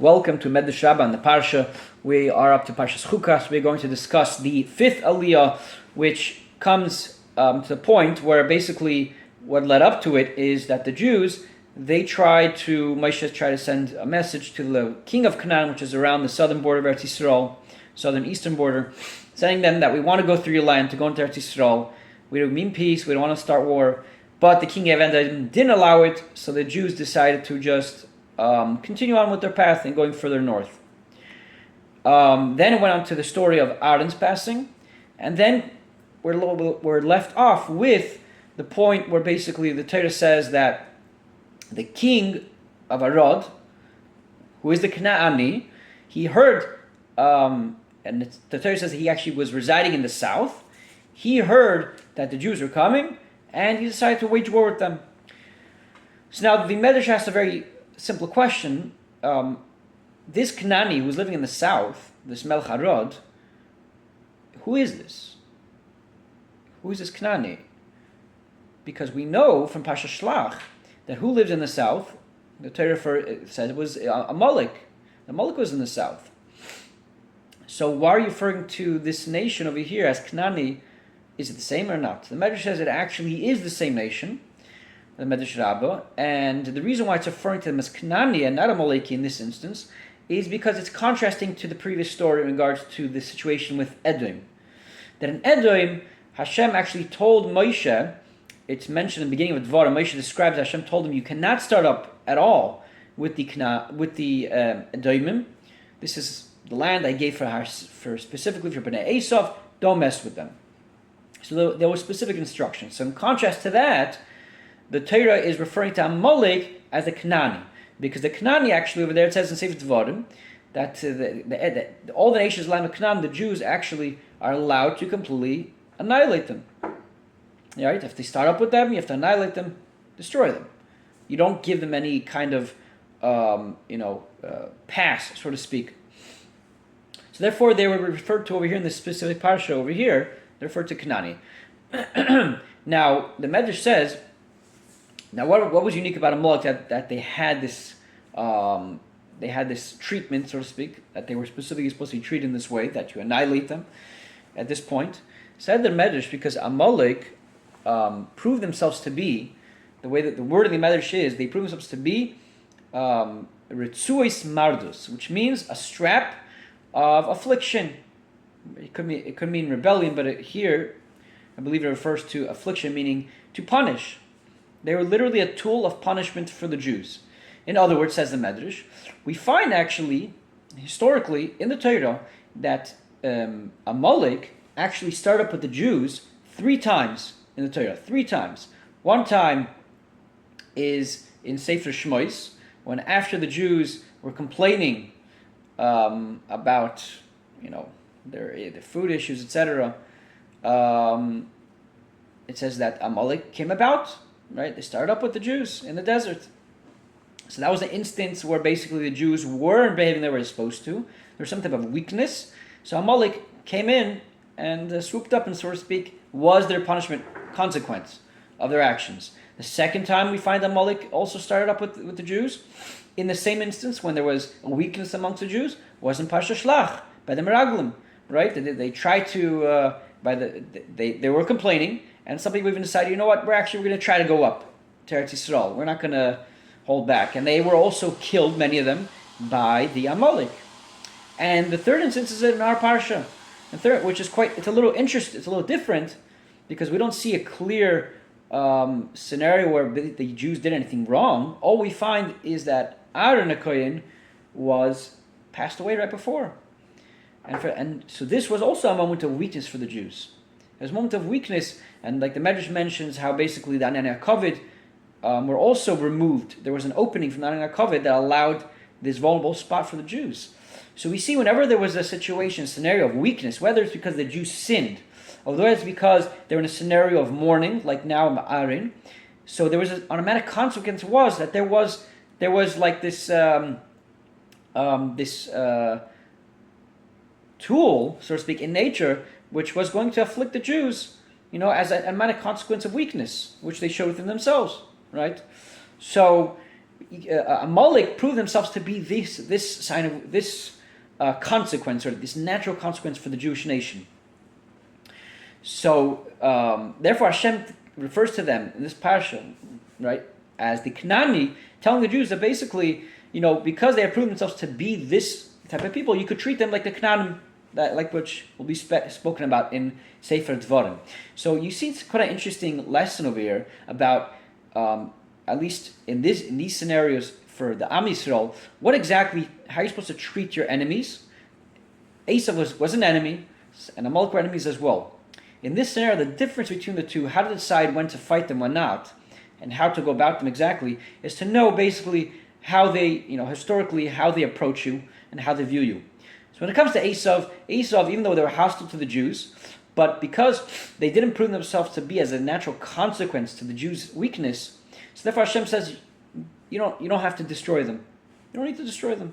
Welcome to Medeshabah and the Parsha. We are up to Parshas Chukas. We're going to discuss the fifth Aliyah, which comes to the point where basically what led up to it is that the Jews, Moshe tried to send a message to the king of Canaan, which is around the southern border of Eretz Yisrael, southern eastern border, saying them that we want to go through your land to go into Eretz Yisrael. We don't mean peace, we don't want to start war. But the king of Canaan didn't allow it, so the Jews decided to just continue on with their path and going further north. Then it went on to the story of Aaron's passing, and then we're left off with the point where basically the Torah says that the king of Arad, who is the Canaani, he heard, and the Torah says he actually was residing in the south. He heard that the Jews were coming, and he decided to wage war with them. So now the Medrash asks a very simple question. This Canaani who's living in the south, this Melech Arad, who is this? Who is this Canaani? Because we know from Pasha Shlach that who lives in the south, the Torah said it was Amalek. Amalek was in the south. So why are you referring to this nation over here as Canaani? Is it the same or not? The Medrash says it actually is the same nation, the Medrash Rabbah, and the reason why it's referring to them as Canaani and not Amaleki in this instance is because it's contrasting to the previous story in regards to the situation with Edom. That in Edom, Hashem actually told Moshe, it's mentioned in the beginning of Dvar, Moshe describes Hashem told him you cannot start up at all with the Edomim. This is the land I gave for specifically for Bnei Esav. Don't mess with them. So there was specific instructions. So in contrast to that, the Torah is referring to Amalek as the Canaani, because the Canaani actually over there, it says in Sefer Dvarim that all the nations of the land of Canaan, the Jews actually are allowed to completely annihilate them. Right? If they start up with them, you have to annihilate them, destroy them. You don't give them any kind of pass, so to speak. So therefore, they were referred to over here in this specific parsha over here. They're referred to Canaani. Now the Medrash says. Now, what was unique about Amalek that they had this treatment, so to speak, that they were specifically supposed to be treated in this way, that you annihilate them at this point? Said the Medrash because Amalek proved themselves to be, the way that the word of the Medrash is, they proved themselves to be Ritzuis Mardus, which means a strap of affliction. It could mean rebellion, but here I believe it refers to affliction, meaning to punish. They were literally a tool of punishment for the Jews. In other words, says the Medrash, we find actually, historically, in the Torah, that Amalek actually started up with the Jews 3 times in the Torah. 3 times. One time is in Sefer Shmois, when after the Jews were complaining about, their food issues, etc., it says that Amalek came about. Right, they started up with the Jews in the desert. So that was an instance where basically the Jews weren't behaving the way they were supposed to. There was some type of weakness. So Amalek came in and swooped up and, so to speak, was their punishment consequence of their actions. The second time we find Amalek also started up with the Jews, in the same instance when there was a weakness amongst the Jews, was in Parsha Shlach, by the Meraglim. Right, they tried to, they were complaining. And some people even decided, you know what, we're going to try to go up to Eretz Yisrael. We're not going to hold back. And they were also killed, many of them, by the Amalek. And the third instance is in our parsha. The third, which is it's a little interesting, it's a little different, because we don't see a clear scenario where the Jews did anything wrong. All we find is that Aaron HaKohen was passed away right before. And so this was also a moment of weakness for the Jews. It was a moment of weakness, and like the Medrash mentions how basically the Anani HaKavod were also removed. There was an opening from the Anani HaKavod that allowed this vulnerable spot for the Jews. So we see whenever there was a scenario of weakness, whether it's because the Jews sinned, or whether it's because they were in a scenario of mourning, like now in Aaron, so there was an automatic consequence was that there was like this tool, so to speak, in nature, which was going to afflict the Jews, as an automatic consequence of weakness, which they showed within themselves, right? So Amalek proved themselves to be this sign of this consequence, or this natural consequence for the Jewish nation. So therefore Hashem refers to them in this parsha, right, as the Knani, telling the Jews that basically, because they have proven themselves to be this type of people, you could treat them like the Knanim, like which will be spoken about in Sefer Dvarim. So you see, it's quite an interesting lesson over here about, at least in these scenarios for the Am Yisrael, how you're supposed to treat your enemies. Esav was an enemy, and Amalek were enemies as well. In this scenario, the difference between the two, how to decide when to fight them or not, and how to go about them exactly, is to know basically how they, historically, how they approach you and how they view you. So when it comes to Esav, even though they were hostile to the Jews, but because they didn't prove themselves to be as a natural consequence to the Jews' weakness, so therefore Hashem says, you don't have to destroy them. You don't need to destroy them.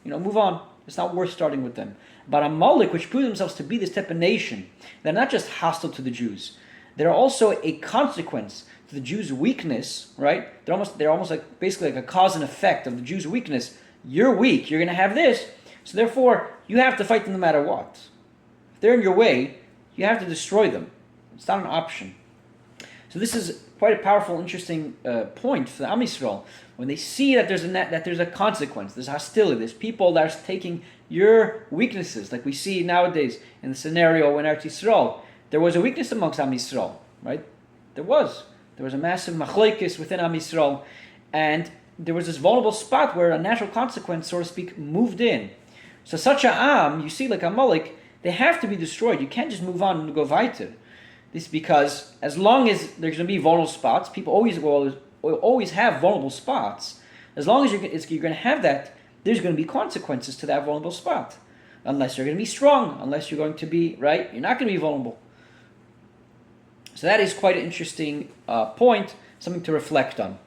Move on. It's not worth starting with them. But Amalek, which proved themselves to be this type of nation, they're not just hostile to the Jews. They're also a consequence to the Jews' weakness, right? They're almost like basically like a cause and effect of the Jews' weakness. You're weak. You're going to have this. So therefore, you have to fight them no matter what. If they're in your way, you have to destroy them. It's not an option. So this is quite a powerful, interesting point for the Am Yisrael. When they see that there's a consequence, there's hostility, there's people that are taking your weaknesses, like we see nowadays in the scenario in Eretz Yisrael. There was a weakness amongst Am Yisrael, right? There was a massive machlokes within Am Yisrael, and there was this vulnerable spot where a natural consequence, so to speak, moved in. So such a Am, you see, like Amalek, they have to be destroyed. You can't just move on and go weiter. This is because as long as there's going to be vulnerable spots, people always have vulnerable spots. As long as you're going to have that, there's going to be consequences to that vulnerable spot. Unless you're going to be strong, unless you're going to be, right, you're not going to be vulnerable. So that is quite an interesting point, something to reflect on.